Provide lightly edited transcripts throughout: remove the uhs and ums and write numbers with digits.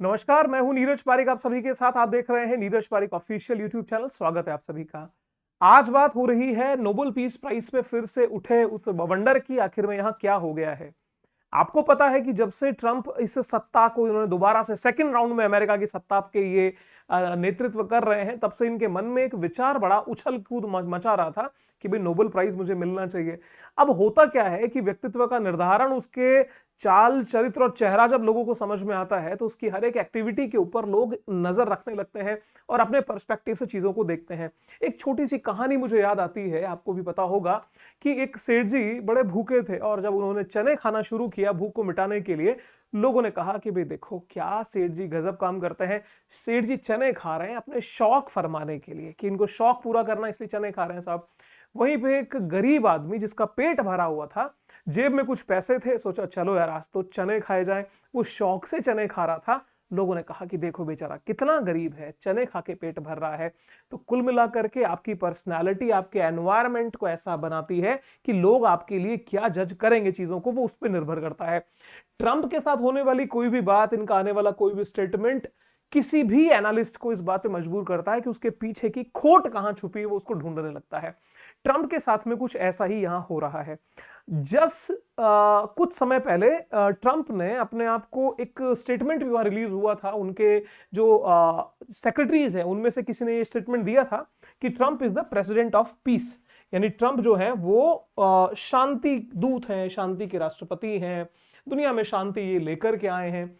नमस्कार, मैं हूं नीरज पारिक। आप सभी के साथ आप देख रहे हैं Neeraj Pareek official YouTube channel. स्वागत है आप सभी का। आज बात हो रही है नोबेल पीस प्राइज पे फिर से उठे उस बवंडर की। आखिर में यहां क्या हो गया है? आपको पता है कि जब से ट्रंप इस सत्ता को इन्होंने दोबारा से सेकंड राउंड में अमेरिका की सत्ता के ये नेतृत्व कर रहे हैं, तब से इनके मन में एक विचार बड़ा उछल कूद मचा रहा था कि भाई नोबेल प्राइज मुझे मिलना चाहिए। अब होता क्या है कि व्यक्तित्व का निर्धारण उसके चाल चरित्र और चेहरा जब लोगों को समझ में आता है तो उसकी हर एक एक्टिविटी के ऊपर लोग नजर रखने लगते हैं और अपने पर्सपेक्टिव से चीजों को देखते हैं। एक छोटी सी कहानी मुझे याद आती है, आपको भी पता होगा कि एक सेठ जी बड़े भूखे थे और जब उन्होंने चने खाना शुरू किया भूख को मिटाने के लिए, लोगों ने कहा कि भाई देखो क्या सेठ जी गजब काम करते हैं। सेठ जी चने खा रहे हैं अपने शौक फरमाने के लिए, कि इनको शौक पूरा करना इसलिए चने खा रहे हैं साहब। वहीं पे एक गरीब आदमी जिसका पेट भरा हुआ था, जेब में कुछ पैसे थे, सोचा चलो यार आज तो चने खाए जाएं। वो शौक से चने खा रहा था। लोगों ने कहा कि देखो बेचारा कितना गरीब है, चने खा के पेट भर रहा है। तो कुल मिलाकर के आपकी पर्सनालिटी आपके एनवायरनमेंट को ऐसा बनाती है कि लोग आपके लिए क्या जज करेंगे चीजों को, वो उस पर निर्भर करता है। ट्रंप के साथ होने वाली कोई भी बात, इनका आने वाला कोई भी स्टेटमेंट किसी भी एनालिस्ट को इस बात पे मजबूर करता है कि उसके पीछे की खोट कहां छुपी है, वो उसको ढूंढने लगता है। ट्रंप के साथ में कुछ ऐसा ही यहां हो रहा है। कुछ समय पहले ट्रंप ने अपने आप को एक स्टेटमेंट भी रिलीज हुआ था, उनके जो सेक्रेटरीज हैं उनमें से किसी ने ये स्टेटमेंट दिया था कि Trump is the president of peace. यानी ट्रंप जो है वो शांति दूत हैं, शांति के राष्ट्रपति हैं, दुनिया में शांति ये लेकर के आए हैं।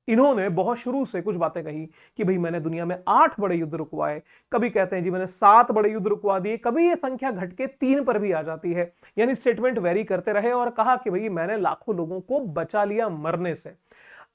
इन्होंने बहुत शुरू से कुछ बातें कही कि भाई मैंने दुनिया में 8 बड़े युद्ध रुकवाए, कभी कहते हैं जी मैंने 7 बड़े युद्ध रुकवा दिए, कभी ये संख्या घट के 3 पर भी आ जाती है। यानी स्टेटमेंट वेरी करते रहे और कहा कि भाई मैंने लाखों लोगों को बचा लिया मरने से।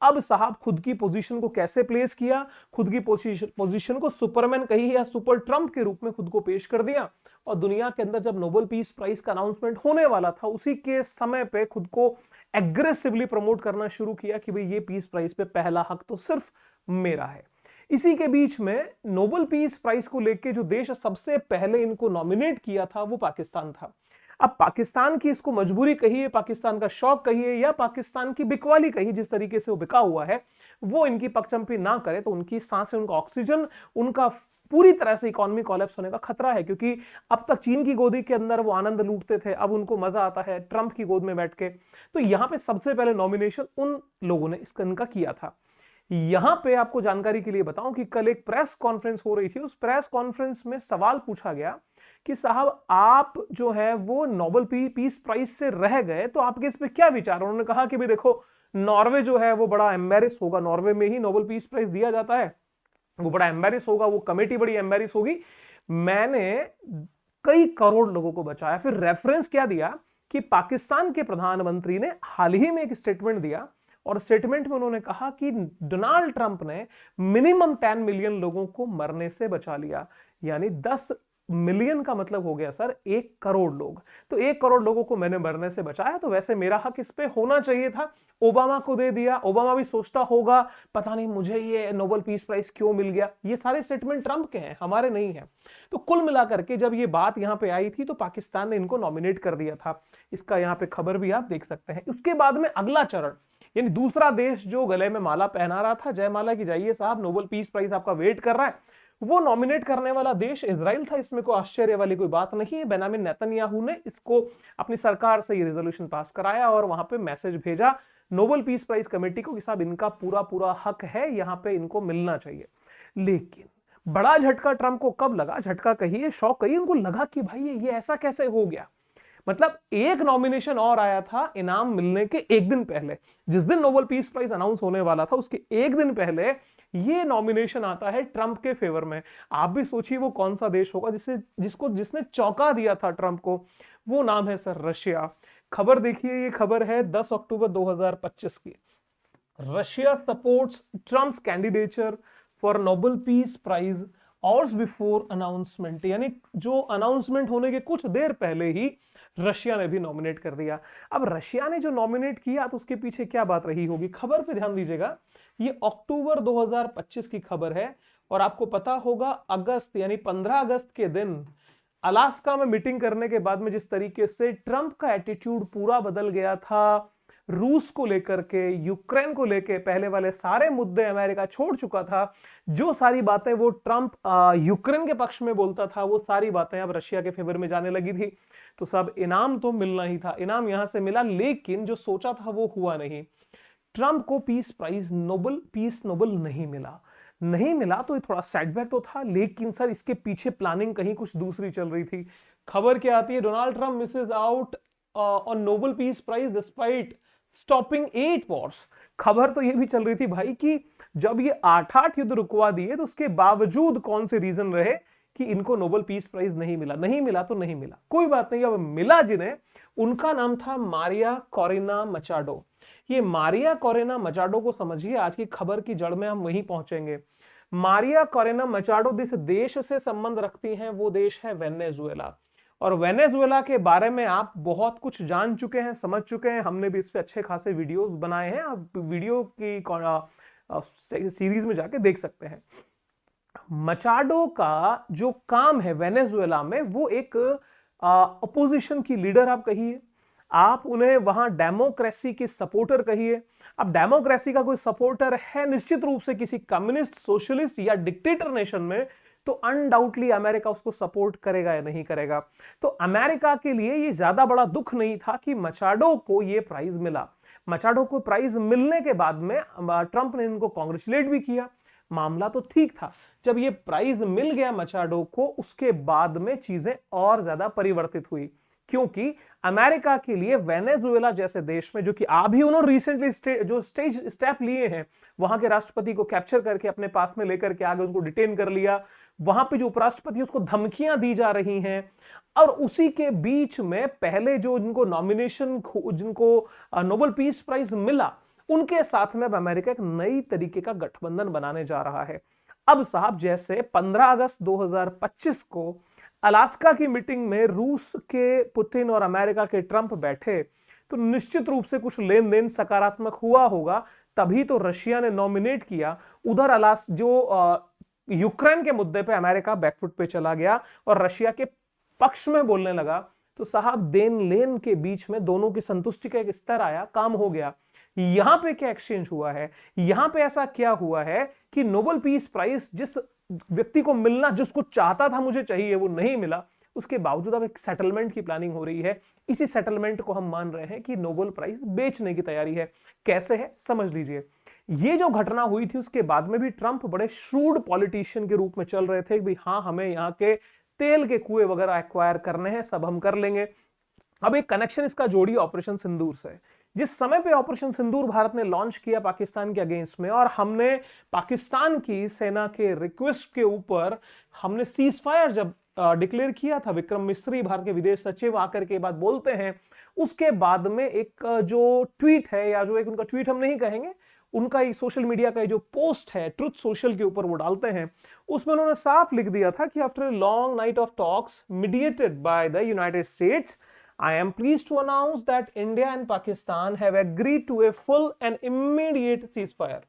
अब साहब खुद की पोजीशन को कैसे प्लेस किया, खुद की पोजीशन को सुपरमैन कही या सुपर ट्रंप के रूप में खुद को पेश कर दिया। और दुनिया के अंदर जब नोबेल पीस प्राइज का अनाउंसमेंट होने वाला था, उसी के समय पे खुद को एग्रेसिवली प्रमोट करना शुरू किया कि भाई ये पीस प्राइज पे पहला हक तो सिर्फ मेरा है। इसी के बीच में नोबेल पीस प्राइज को लेकर जो देश सबसे पहले इनको नॉमिनेट किया था वो पाकिस्तान था। अब पाकिस्तान की इसको मजबूरी कहिए, पाकिस्तान का शौक कहिए, या पाकिस्तान की बिकवाली कहिए, जिस तरीके से वो बिका हुआ है, वो इनकी पगचंपी ना करे तो उनकी सांसें, उनका ऑक्सीजन, उनका पूरी तरह से इकोनॉमी कोलैप्स होने का खतरा है। क्योंकि अब तक चीन की गोदी के अंदर वो आनंद लूटते थे, अब उनको मजा आता है ट्रंप की गोद में बैठ के। तो यहां पे सबसे पहले नॉमिनेशन उन लोगों ने इनका किया था। यहां पे आपको जानकारी के लिए बताऊं कि कल एक प्रेस कॉन्फ्रेंस हो रही थी। उस प्रेस कॉन्फ्रेंस में सवाल पूछा गया कि साहब आप जो है वो नोबेल पीस प्राइज से रह गए, तो आपके इस पे क्या विचार? उन्होंने कहा कि भाई देखो नॉर्वे जो है वो बड़ा एम्बेरस होगा, नॉर्वे में ही नोबेल पीस प्राइज दिया जाता है, वो बड़ा एम्बेरस होगा, वो कमेटी बड़ी एम्बेरस होगी। मैंने कई करोड़ लोगों को बचाया। फिर रेफरेंस क्या दिया कि पाकिस्तान के प्रधानमंत्री ने हाल ही में एक स्टेटमेंट दिया और स्टेटमेंट में उन्होंने कहा कि डोनाल्ड ट्रंप ने मिनिमम 10 मिलियन लोगों को मरने से बचा लिया। यानी 10 मिलियन का मतलब हो गया सर 1 करोड़ लोग। तो 1 करोड़ लोगों को मैंने मरने से बचाया, तो वैसे मेरा हक इस पे होना चाहिए था। ओबामा को दे दिया। ओबामा भी सोचता होगा पता नहीं मुझे ये नोबेल पीस प्राइज क्यों मिल गया। ये सारे स्टेटमेंट ट्रंप के हैं, हमारे नहीं है। तो कुल मिलाकर के जब ये बात यहां पे आई थी तो पाकिस्तान ने इनको नॉमिनेट कर दिया था। इसका यहां पे खबर भी आप देख सकते हैं। उसके बाद में अगला चरण, यानी दूसरा देश जो गले में माला पहना रहा था, जयमाला की जाइए साहब, नोबेल पीस प्राइज आपका वेट कर रहा है, वो नॉमिनेट करने वाला देश इजराइल था। इसमें कोई आश्चर्य वाली कोई बात नहीं है। बेंयामिन नेतन्याहू ने इसको अपनी सरकार से ये रेजोल्यूशन पास कराया और वहां पे मैसेज भेजा नोबेल पीस प्राइज कमेटी को कि साहब इनका पूरा पूरा हक है, यहां पे इनको मिलना चाहिए। लेकिन बड़ा झटका ट्रंप को कब लगा, झटका कहिए शौक कहिए, उनको लगा कि भाई ये ऐसा कैसे हो गया। मतलब एक नॉमिनेशन और आया था इनाम मिलने के एक दिन पहले, जिस दिन नोबेल पीस प्राइज अनाउंस होने वाला था उसके एक दिन पहले ये नॉमिनेशन आता है ट्रंप के फेवर में। आप भी सोचिए वो कौन सा देश होगा जिसने चौंका दिया था ट्रंप को। वो नाम है सर रशिया। खबर देखिए, ये खबर है 10 अक्टूबर 2025 की। Russia supports Trump's candidature for Nobel peace prize hours before announcement. यानी जो अनाउंसमेंट होने के कुछ देर पहले ही रशिया ने भी नॉमिनेट कर दिया। अब रशिया ने जो नॉमिनेट किया तो उसके पीछे क्या बात रही होगी, खबर पे ध्यान दीजिएगा। ये अक्टूबर 2025 की खबर है और आपको पता होगा अगस्त यानी 15 अगस्त के दिन अलास्का में मीटिंग करने के बाद में जिस तरीके से ट्रंप का एटीट्यूड पूरा बदल गया था, रूस को लेकर के, यूक्रेन को लेकर पहले वाले सारे मुद्दे अमेरिका छोड़ चुका था। जो सारी बातें वो ट्रंप यूक्रेन के पक्ष में बोलता था, वो सारी बातें अब रशिया के फेवर में जाने लगी थी। तो सब इनाम तो मिलना ही था, इनाम यहां से मिला, लेकिन जो सोचा था वो हुआ नहीं। ट्रंप को पीस प्राइज पीस नोबल नहीं मिला तो ये थोड़ा सेटबैक तो था, लेकिन सर इसके पीछे प्लानिंग कहीं कुछ दूसरी चल रही थी। खबर क्या आती है, Donald Trump misses out on Nobel peace prize despite stopping 8 wars. खबर तो ये भी चल रही थी भाई कि जब ये 8 युद्ध रुकवा दिए तो उसके बावजूद कौन से रीजन रहे कि इनको नोबेल पीस प्राइज नहीं मिला तो नहीं मिला, कोई बात नहीं। अब मिला जिन्हें, उनका नाम था मारिया कोरेना मचाडो। ये मारिया कोरेना मचाडो को समझिए, आज की खबर की जड़ में हम वहीं पहुंचेंगे। मारिया कोरेना मचाडो जिस देश से संबंध रखती हैं वो देश है वेनेजुएला। और वेनेजुएला के बारे में आप बहुत कुछ जान चुके हैं, समझ चुके हैं, हमने भी इस पे अच्छे खासे वीडियोस बनाए हैं, आप वीडियो की सीरीज में जाके देख सकते हैं। मचाडो का जो काम है वेनेजुएला में, वो एक अपोजिशन की लीडर आप कहिए, आप उन्हें वहां डेमोक्रेसी की सपोर्टर कहिए। अब डेमोक्रेसी का कोई सपोर्टर है निश्चित रूप से किसी कम्युनिस्ट, सोशलिस्ट या डिक्टेटर नेशन में, तो अनडाउटली अमेरिका उसको सपोर्ट करेगा या नहीं करेगा। तो अमेरिका के लिए ये ज्यादा बड़ा दुख नहीं था कि मचाडो को ये प्राइज मिला। मचाडो को प्राइज मिलने के बाद में ट्रंप ने इनको कांग्रेचुलेट भी किया, मामला तो ठीक था। जब ये प्राइज मिल गया मचाडो को, उसके बाद में चीजें और ज्यादा परिवर्तित हुई, क्योंकि अमेरिका के लिए वेनेजुएला जैसे देश में, जो कि अभी उन्होंने रिसेंटली जो स्टेप लिए हैं, वहां के राष्ट्रपति को कैप्चर करके अपने पास में लेकर के आगे उसको डिटेन कर लिया, वहां पे जो उपराष्ट्रपति उसको धमकियां दी जा रही हैं, और उसी के बीच में पहले जो जिनको नॉमिनेशन, जिनको नोबेल पीस प्राइज मिला, उनके साथ में अब अमेरिका एक नई तरीके का गठबंधन बनाने जा रहा है। अब साहब जैसे 15 अगस्त 2025 को अलास्का की मीटिंग में रूस के पुतिन और अमेरिका के ट्रंप बैठे, तो निश्चित रूप से कुछ लेन देन सकारात्मक हुआ होगा, तभी तो रशिया ने नॉमिनेट किया। उधर यूक्रेन के मुद्दे पे अमेरिका बैकफुट पे चला गया और रशिया के पक्ष में बोलने लगा, तो साहब देन लेन के बीच में दोनों की संतुष्टि का एक स्तर आया, काम हो गया। यहां पे क्या एक्सचेंज हुआ है, यहां पे ऐसा क्या हुआ है कि नोबेल पीस प्राइज जिस व्यक्ति को मिलना, जिसको चाहता था मुझे चाहिए, वो नहीं मिला, उसके बावजूद अब एक सेटलमेंट की प्लानिंग हो रही है। इसी सेटलमेंट को हम मान रहे हैं कि नोबेल प्राइज बेचने की तैयारी है। कैसे है समझ लीजिए। ये जो घटना हुई थी उसके बाद में भी ट्रंप बड़े श्रूड पॉलिटिशियन के रूप में चल रहे थे, भाई हाँ हमें यहाँ के तेल के कुएं वगैरह एक्वायर करने हैं, सब हम कर लेंगे। अब एक कनेक्शन इसका जोड़िए ऑपरेशन सिंदूर से। जिस समय पे ऑपरेशन सिंदूर भारत ने लॉन्च किया पाकिस्तान के अगेंस्ट में, और हमने पाकिस्तान की सेना के रिक्वेस्ट के ऊपर हमने सीज फायर जब डिक्लेयर किया था, विक्रम मिस्री भारत के विदेश सचिव आकर के बात बोलते हैं, उसके बाद में एक जो ट्वीट है, या जो एक उनका ट्वीट हम नहीं कहेंगे, उनका एक सोशल मीडिया का जो पोस्ट है ट्रुथ सोशल के ऊपर वो डालते हैं, उसमें उन्होंने साफ लिख दिया था कि after a long night of talks mediated by the United states, I am pleased to announce that India and Pakistan have agreed to a full and immediate ceasefire।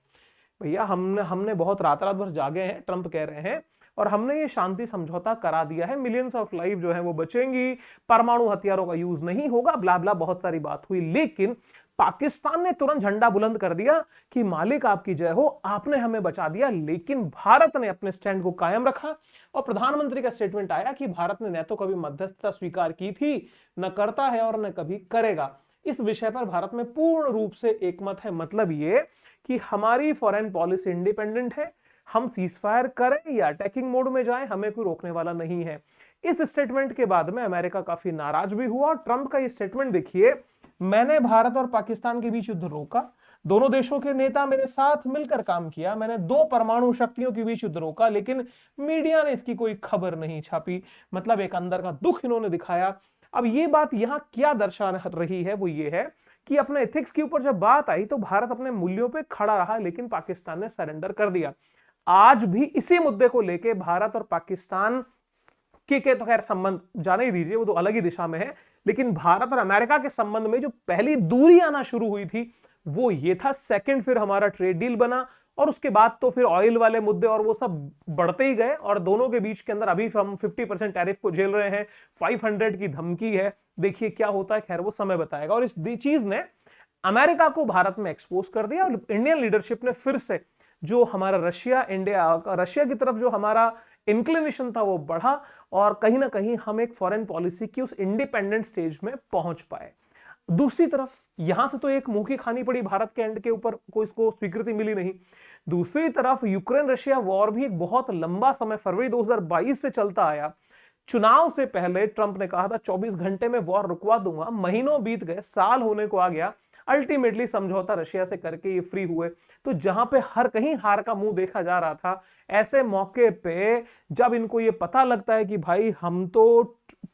भैया हमने बहुत रात भर जागे हैं, ट्रंप कह रहे हैं, और हमने ये शांति समझौता करा दिया है, मिलियंस ऑफ लाइफ जो है वो बचेंगी, परमाणु हथियारों का यूज नहीं होगा, ब्ला ब्ला बहुत सारी बात हुई। लेकिन पाकिस्तान ने तुरंत झंडा बुलंद कर दिया कि मालिक आपकी जय हो, आपने हमें बचा दिया। लेकिन भारत ने अपने स्टैंड को कायम रखा, और प्रधानमंत्री का स्टेटमेंट आया कि भारत ने न तो कभी मध्यस्थता स्वीकार की थी, न करता है और न कभी करेगा। इस विषय पर भारत में पूर्ण रूप से एकमत है। मतलब ये कि हमारी फॉरेन पॉलिसी इंडिपेंडेंट है, हम सीजफायर करें या अटैकिंग मोड में जाएं, हमें कोई रोकने वाला नहीं है। इस स्टेटमेंट के बाद में अमेरिका काफी नाराज भी हुआ, और ट्रंप का ये स्टेटमेंट देखिए, मैंने भारत और पाकिस्तान के बीच युद्ध रोका, दोनों देशों के नेता मेरे साथ मिलकर काम किया, मैंने 2 परमाणु शक्तियों के बीच युद्ध रोका, लेकिन मीडिया ने इसकी कोई खबर नहीं छापी। मतलब एक अंदर का दुख इन्होंने दिखाया। अब ये बात यहां क्या दर्शा रही है, वो ये है कि अपने एथिक्स के ऊपर जब बात आई तो भारत अपने मूल्यों पे खड़ा रहा, लेकिन पाकिस्तान ने सरेंडर कर दिया। आज भी इसी मुद्दे को लेके भारत और पाकिस्तान के तो खैर संबंध जाने ही दीजिए, वो तो अलग ही दिशा में है, लेकिन भारत और अमेरिका के संबंध में जो पहली दूरी आना शुरू हुई थी वो ये था। सेकंड फिर हमारा ट्रेड डील बना, और उसके बाद तो फिर ऑयल वाले मुद्दे और वो सब बढ़ते ही गए, और दोनों के बीच के अंदर अभी हम 50% टैरिफ को झेल रहे हैं, 500 की धमकी है, देखिए क्या होता है, खैर वो समय बताएगा। और इस चीज ने अमेरिका को भारत में एक्सपोज कर दिया और इंडियन लीडरशिप ने फिर से जो हमारा रशिया की तरफ जो हमारा इंक्लिनेशन था वो बढ़ा और कहीं ना कहीं हम एक फॉरेन पॉलिसी की उस इंडिपेंडेंट स्टेज में पहुंच पाए। दूसरी तरफ यहां से तो एक मुंह की खानी पड़ी, भारत के एंड के ऊपर कोई इसको स्वीकृति मिली नहीं। दूसरी तरफ यूक्रेन रशिया वॉर भी एक बहुत लंबा समय फरवरी 2022 से चलता आया। चुनाव से पहले ट्रंप ने कहा था 24 घंटे में वॉर रुकवा दूंगा, महीनों बीत गए, साल होने को आ गया, अल्टीमेटली समझौता रशिया से करके ये फ्री हुए। तो जहां पे हर कहीं हार का मुंह देखा जा रहा था, ऐसे मौके पे जब इनको ये पता लगता है कि भाई हम तो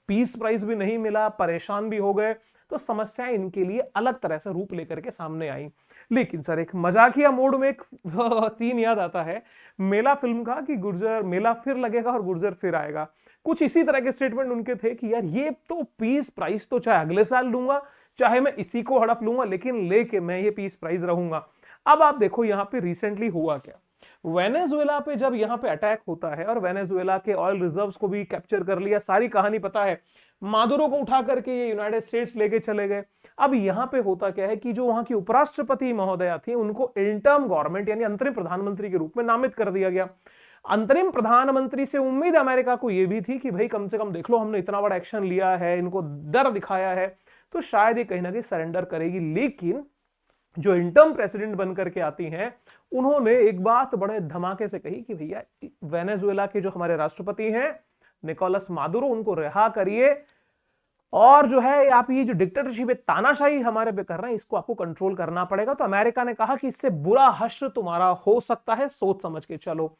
पीस प्राइज भी नहीं मिला, परेशान भी हो गए, तो समस्याएं इनके लिए अलग तरह से रूप लेकर के सामने आई। लेकिन सर एक मजाकिया मोड में एक सीन याद आता है मेला फिल्म का कि गुर्जर मेला फिर लगेगा और गुर्जर फिर आएगा। कुछ इसी तरह के स्टेटमेंट उनके थे कि यार ये तो पीस प्राइस तो चाहे अगले साल लूंगा, चाहे मैं इसी को हड़प लूंगा, लेकिन लेके मैं ये पीस प्राइस रहूंगा। अब आप देखो यहां पे रिसेंटली हुआ क्या। वेनेजुएला पे जब यहां पे अटैक होता है और वेनेजुएला के ऑयल रिजर्व्स को भी कैप्चर कर लिया, सारी कहानी पता है, मादुरो को उठा करके ये यूनाइटेड स्टेट्स लेके चले गए। अब यहां पे होता क्या है कि जो वहां की उपराष्ट्रपति महोदया थी उनको इंटर्म गवर्नमेंट यानी अंतरिम प्रधानमंत्री के रूप में नामित कर दिया गया। अंतरिम प्रधानमंत्री से उम्मीद अमेरिका को यह भी थी कि भाई कम से कम देख लो हमने इतना बड़ा एक्शन लिया है, इनको डर दिखाया है, तो शायद ये कहीं ना कहीं सरेंडर करेगी। लेकिन जो इंटर्म प्रेसिडेंट बनकर के आती हैं उन्होंने एक बात बड़े धमाके से कही कि भैया वेनेजुएला के जो हमारे राष्ट्रपति हैं निकोलस मादुरो, उनको रिहा करिए और जो है आप ये जो डिक्टेटरशिप है, तानाशाही हमारे पे कर रहे हैं, इसको आपको कंट्रोल करना पड़ेगा। तो अमेरिका ने कहा कि इससे बुरा हश्र तुम्हारा हो सकता है, सोच समझ के चलो।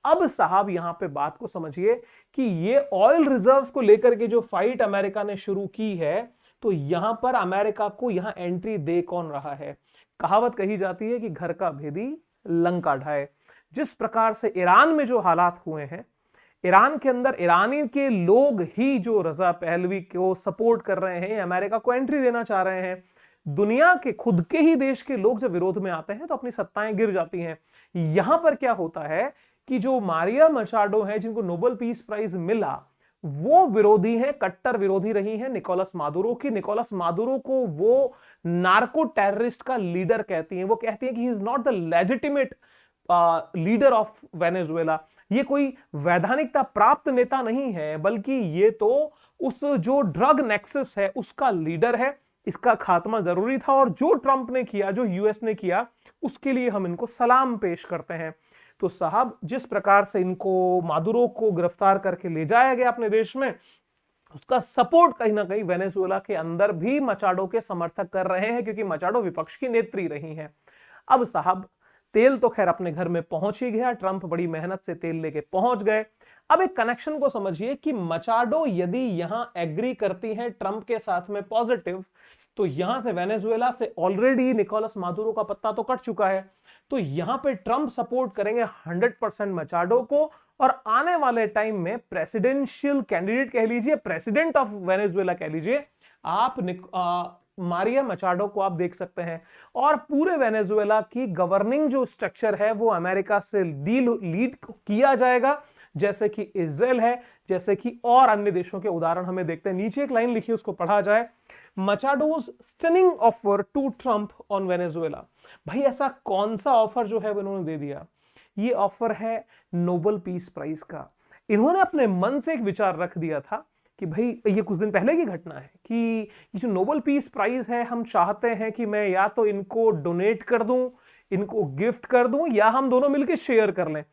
अब साहब यहां पे बात को समझिए कि ये ऑयल रिजर्व्स को लेकर के जो फाइट अमेरिका ने शुरू की है, तो यहां पर अमेरिका को यहां एंट्री दे कौन रहा है। कहावत कही जाती है कि घर का भेदी लंका ढाए। जिस प्रकार से ईरान में जो हालात हुए हैं, ईरान के अंदर ईरानी के लोग ही जो रजा पहलवी को सपोर्ट कर रहे हैं, अमेरिका को एंट्री देना चाह रहे हैं। दुनिया के खुद के ही देश के लोग जब विरोध में आते हैं तो अपनी सत्ताएं गिर जाती हैं। यहां पर क्या होता है कि जो मारिया मचाडो है जिनको नोबेल पीस प्राइज मिला, वो विरोधी हैं, कट्टर विरोधी रही हैं निकोलस मादुरो की। निकोलस मादुरो को वो नार्को टेररिस्ट का लीडर कहती हैं। वो कहती हैं कि he is not the legitimate leader of Venezuela, ये कोई वैधानिकता प्राप्त नेता नहीं है, बल्कि ये तो उस जो ड्रग नेक्सस है उसका लीडर है। इसका खात्मा जरूरी था और जो ट्रंप ने किया, जो यूएस ने किया, उसके लिए हम इनको सलाम पेश करते हैं। तो साहब जिस प्रकार से इनको मादुरो को गिरफ्तार करके ले जाया गया अपने देश में, उसका सपोर्ट कहीं ना कहीं वेनेजुएला के अंदर भी मचाडो के समर्थक कर रहे हैं, क्योंकि मचाडो विपक्ष की नेत्री रही हैं। अब साहब तेल तो खैर अपने घर में पहुंच ही गया, ट्रंप बड़ी मेहनत से तेल लेके पहुंच गए। अब एक कनेक्शन को समझिए कि मचाडो यदि यहां एग्री करती हैं ट्रंप के साथ में पॉजिटिव, तो यहां से वेनेजुएला से ऑलरेडी निकोलस मादुरो का पत्ता तो कट चुका है। तो यहां पे ट्रंप सपोर्ट करेंगे 100% मचाडो को, और आने वाले टाइम में प्रेसिडेंशियल कैंडिडेट कह लीजिए, प्रेसिडेंट ऑफ वेनेजुएला कह लीजिए, आप मारिया मचाडो को आप देख सकते हैं। और पूरे वेनेजुएला की गवर्निंग जो स्ट्रक्चर है वो अमेरिका से लीड किया जाएगा, जैसे कि इजराइल है, जैसे कि और अन्य देशों के उदाहरण हमें देखते हैं। नीचे एक लाइन लिखी, उसको पढ़ा जाए, Machado's stunning offer to Trump on Venezuela. भाई ऐसा कौन सा ऑफर जो है उन्होंने दे दिया? ये ऑफर है नोबेल पीस प्राइज का। इन्होंने अपने मन से एक विचार रख दिया था कि भाई ये कुछ दिन पहले की घटना है कि ये जो नोबेल पीस प्राइज है, हम चाहते हैं कि मैं या तो इनको डोनेट कर दूं, इनको गिफ्ट कर दूं, या हम दोनों मिलकर शेयर कर लें।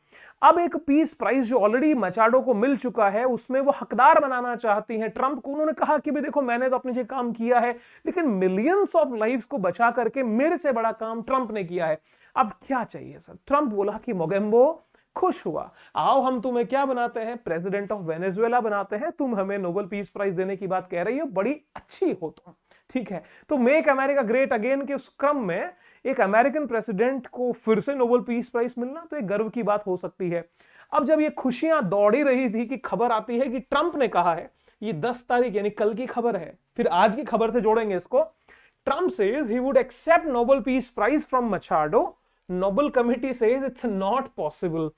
अब एक पीस प्राइज जो ऑलरेडी मचाडो को मिल चुका है, उसमें वो हकदार बनाना चाहती हैं ट्रंप को। उन्होंने कहा कि भाई देखो मैंने तो अपने से काम किया है, लेकिन मिलियंस ऑफ लाइव्स को बचा करके मेरे से बड़ा काम ट्रंप ने किया है। अब क्या चाहिए सर? ट्रंप बोला कि मोगेम्बो खुश हुआ, आओ हम तुम्हें क्या बनाते हैं, प्रेसिडेंट ऑफ वेनेजुएला बनाते हैं। तुम हमें नोबेल पीस प्राइज देने की बात कह रही हो, बड़ी अच्छी हो तुम, ठीक है। तो मेक अमेरिका ग्रेट अगेन के उस क्रम में एक अमेरिकन प्रेसिडेंट को फिर से नोबेल पीस प्राइज मिलना तो एक गर्व की बात हो सकती है। अब जब ये खुशियां दौड़ी रही थी कि खबर आती है कि ट्रंप ने कहा है, ये 10 तारीख यानी कल की खबर है, फिर आज की खबर से जोड़ेंगे इसको। Trump says he would accept Nobel peace prize from Machado, Nobel committee says it's not possible.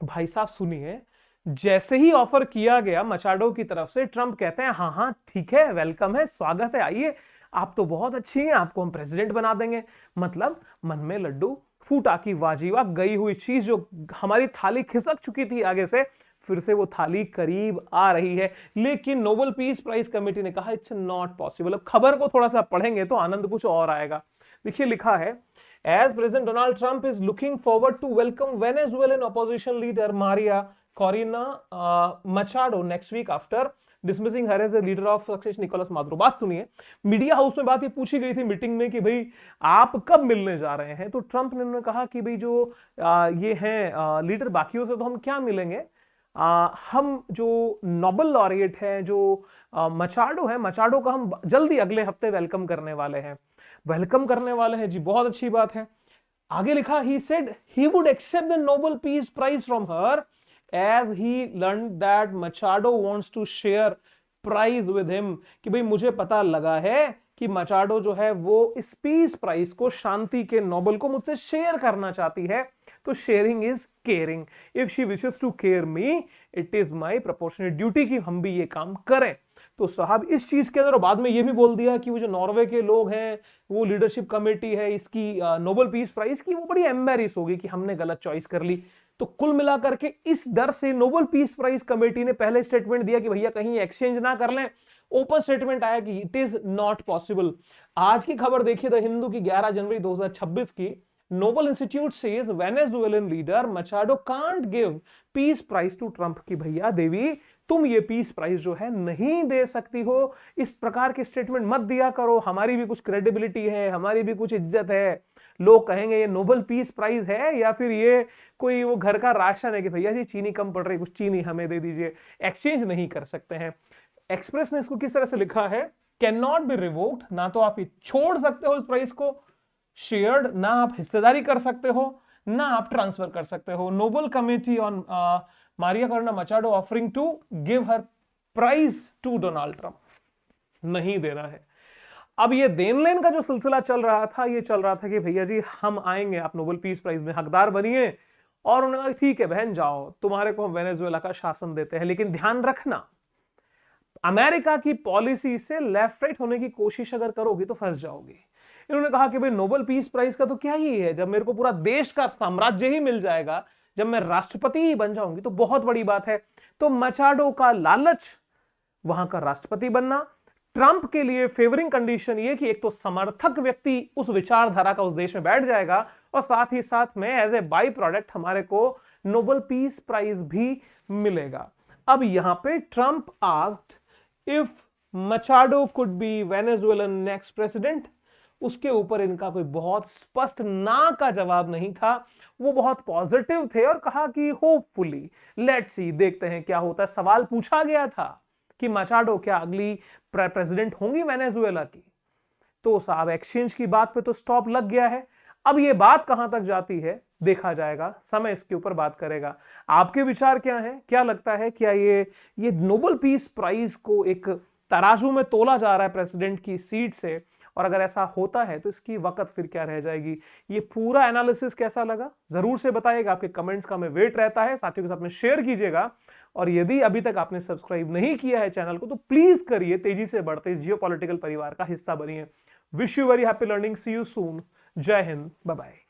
भाई साहब सुनिए, जैसे ही ऑफर किया गया मचाडो की तरफ से, ट्रंप कहते हैं हाँ हाँ ठीक है, वेलकम है, स्वागत है, आइए आप तो बहुत अच्छी हैं, आपको हम प्रेसिडेंट बना देंगे। मतलब मन में लड्डू फूटा कि वाजीवा, गई हुई चीज जो हमारी थाली खिसक चुकी थी आगे से, फिर से वो थाली करीब आ रही है। लेकिन नोबेल पीस प्राइज कमेटी ने कहा इट्स नॉट पॉसिबल। अब खबर को थोड़ा सा पढ़ेंगे तो आनंद कुछ और आएगा। देखिए लिखा है, as president Donald Trump is looking forward to welcome Venezuelan opposition leader Maria Corina Machado next week after dismissing her as a leader of success Nicolas Maduro. बात सुनिए, मीडिया हाउस में बात ये पूछी गई थी मीटिंग में कि भाई आप कब मिलने जा रहे हैं, तो ट्रंप ने कहा कि भाई जो ये हैं लीडर बाकियों से तो हम क्या मिलेंगे, हम जो नोबेल लॉरिएट है जो मचाडो है, मचाडो का हम जल्दी अगले हफ्ते वेलकम करने वाले हैं। वेलकम करने वाले हैं जी, बहुत अच्छी बात है। आगे लिखा, he said he would accept the Nobel Peace Prize from her as he learned that Machado wants to share prize with him। कि भाई मुझे पता लगा है कि मचाडो जो है वो इस पीस प्राइज को, शांति के नोबेल को मुझसे शेयर करना चाहती है। तो sharing is caring. If she wishes to care me, it is my proportionate duty कि हम भी ये काम करें। तो साहब इस चीज के अंदर बाद में ये भी बोल दिया कि वो जो नॉर्वे के लोग हैं, वो लीडरशिप कमेटी है इसकी नोबेल पीस प्राइज की, वो बड़ी एम्बेरिस होगी कि हमने गलत चॉइस कर ली। तो कुल मिलाकर के इस डर से नोबेल पीस प्राइज कमेटी ने पहले स्टेटमेंट दिया कि भैया कहीं एक्सचेंज ना कर लें। ओपन स्टेटमेंट आया कि इट इज नॉट पॉसिबल। आज की खबर देखिए द हिंदू की 11 जनवरी 2026 की, Nobel institute says Venezuelan leader Machado can't give peace prize to Trump. की भैया देवी तुम ये पीस प्राइज जो है नहीं दे सकती हो, इस प्रकार के स्टेटमेंट मत दिया करो, हमारी भी कुछ क्रेडिबिलिटी है, हमारी भी कुछ इज्जत है। लोग कहेंगे ये नोबेल पीस प्राइज है या फिर ये कोई वो घर का राशन है कि भैया जी चीनी कम पड़ रही, कुछ चीनी हमें दे दीजिए। एक्सचेंज नहीं कर सकते हैं। एक्सप्रेस ने इसको किस तरह से लिखा है, कैन नॉट बी रिवोक्ड, ना तो आप ये छोड़ सकते हो इस प्राइस को, शेयर्ड ना आप हिस्सेदारी कर सकते हो, ना आप ट्रांसफर कर सकते हो। Nobel committee on Maria Corina Machado offering to give her prize to Donald Trump, नहीं दे रहा है। अब ये देन लेन का जो सिलसिला चल रहा था, ये चल रहा था कि भैया जी हम आएंगे, आप नोबेल पीस प्राइज में हकदार बनिए। और उन्होंने कहा ठीक है बहन जाओ, तुम्हारे को हम वेनेजुएला का शासन देते हैं, लेकिन ध्यान रखना अमेरिका की पॉलिसी से लेफ्ट राइट होने की कोशिश अगर करोगी तो फंस जाओगी। इन्होंने कहा कि भाई नोबेल पीस प्राइज का तो क्या ही है, जब मेरे को पूरा देश का साम्राज्य ही मिल जाएगा, जब मैं राष्ट्रपति ही बन जाऊंगी तो बहुत बड़ी बात है। तो मचाडो का लालच वहां का राष्ट्रपति बनना, ट्रंप के लिए फेवरिंग कंडीशन ये कि एक तो समर्थक व्यक्ति उस विचारधारा का उस देश में बैठ जाएगा, और साथ ही साथ में एज ए बाई प्रोडक्ट हमारे को नोबेल पीस प्राइज भी मिलेगा। अब यहां पे Trump asked if Machado could be Venezuelan next president. उसके ऊपर इनका कोई बहुत स्पष्ट ना का जवाब नहीं था, वो बहुत पॉजिटिव थे और कहा कि होपफुली लेट्स सी, देखते हैं क्या होता है। सवाल पूछा गया था कि मचाडो क्या अगली प्रेसिडेंट होंगी वेनेजुएला की, तो साहब एक्सचेंज की बात पे तो स्टॉप लग गया है। अब ये बात कहां तक जाती है देखा जाएगा, समय इसके ऊपर बात करेगा। आपके विचार क्या हैं, क्या लगता है, क्या ये नोबेल पीस प्राइज को एक तराजू में तोला जा रहा है प्रेसिडेंट की सीट से, और अगर ऐसा होता है तो इसकी वक्त फिर क्या रह जाएगी। ये पूरा एनालिसिस कैसा लगा जरूर से बताइएगा, आपके कमेंट्स का हमें वेट रहता है। साथियों के साथ में शेयर कीजिएगा, और यदि अभी तक आपने सब्सक्राइब नहीं किया है चैनल को तो प्लीज करिए, तेजी से बढ़ते जियोपॉलिटिकल परिवार का हिस्सा बनिए। Wish you very happy learning, see you soon, जय हिंद, बाय बाय।